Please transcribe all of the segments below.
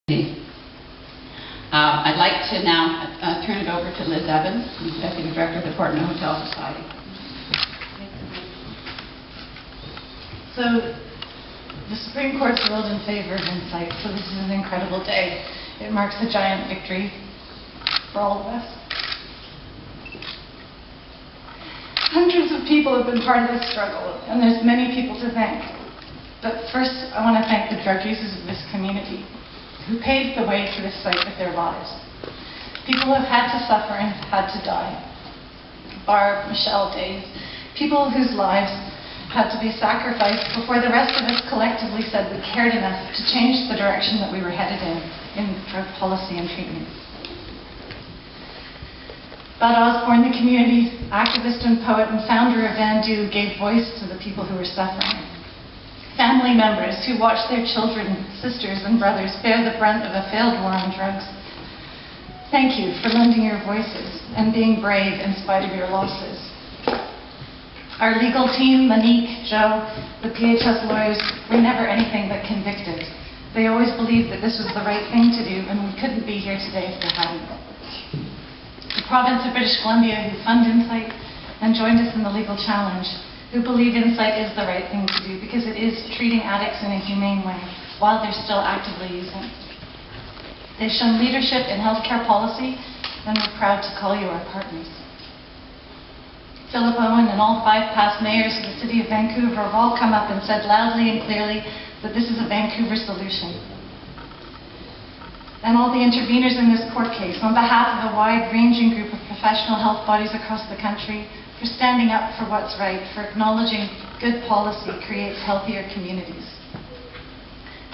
I'd like to now turn it over to Liz Evans, Executive Director of the Port and Hotel Society. So, the Supreme Court's ruled in favor of InSite, so this is an incredible day. It marks a giant victory for all of us. Hundreds of people have been part of this struggle, and there's many people to thank. But first, I want to thank the drug users of this community, who paved the way to this site with their lives. People who have had to suffer and had to die. Barb, Michelle, Dave, people whose lives had to be sacrificed before the rest of us collectively said we cared enough to change the direction that we were headed in drug policy and treatment. Bud Osborne, the community activist and poet and founder of Vandu, gave voice to the people who were suffering. Family members who watched their children, sisters and brothers bear the brunt of a failed war on drugs. Thank you for lending your voices and being brave in spite of your losses. Our legal team, Monique, Joe, the PHS lawyers, were never anything but convicted. They always believed that this was the right thing to do, and we couldn't be here today if they hadn't. The province of British Columbia, who fund InSite and joined us in the legal challenge, who believe InSite is the right thing to do because it is treating addicts in a humane way while they're still actively using. They've shown leadership in healthcare policy, and we're proud to call you our partners. Philip Owen and all 5 past mayors of the City of Vancouver have all come up and said loudly and clearly that this is a Vancouver solution. And all the interveners in this court case, on behalf of a wide-ranging group of professional health bodies across the country, for standing up for what's right, for acknowledging good policy creates healthier communities.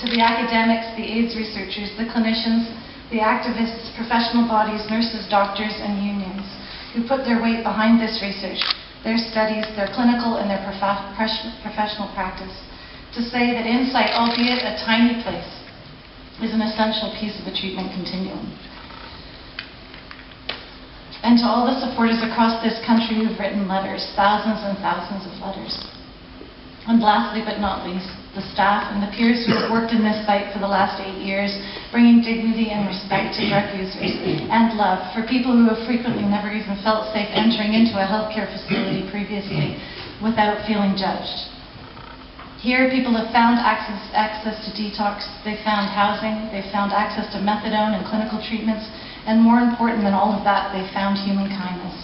To the academics, the AIDS researchers, the clinicians, the activists, professional bodies, nurses, doctors, and unions who put their weight behind this research, their studies, their clinical and their professional practice, to say that InSite, albeit a tiny place, is an essential piece of the treatment continuum. And to all the supporters across this country who've written letters, thousands and thousands of letters. And lastly but not least, the staff and the peers who have worked in this site for the last 8 years, bringing dignity and respect to drug users, and love for people who have frequently never even felt safe entering into a healthcare facility previously without feeling judged. Here, people have found access to detox, they've found housing, they've found access to methadone and clinical treatments, and more important than all of that, they've found human kindness.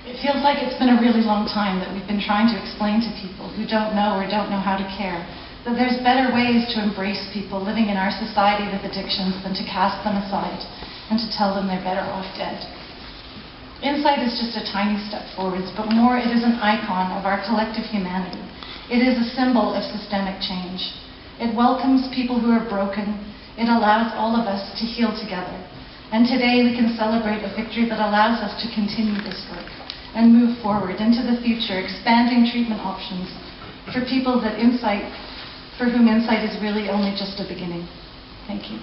It feels like it's been a really long time that we've been trying to explain to people who don't know or don't know how to care that there's better ways to embrace people living in our society with addictions than to cast them aside and to tell them they're better off dead. InSite is just a tiny step forwards, but more, it is an icon of our collective humanity. It is a symbol of systemic change. It welcomes people who are broken. It allows all of us to heal together. And today we can celebrate a victory that allows us to continue this work and move forward into the future, expanding treatment options for people for whom InSite is really only just a beginning. Thank you.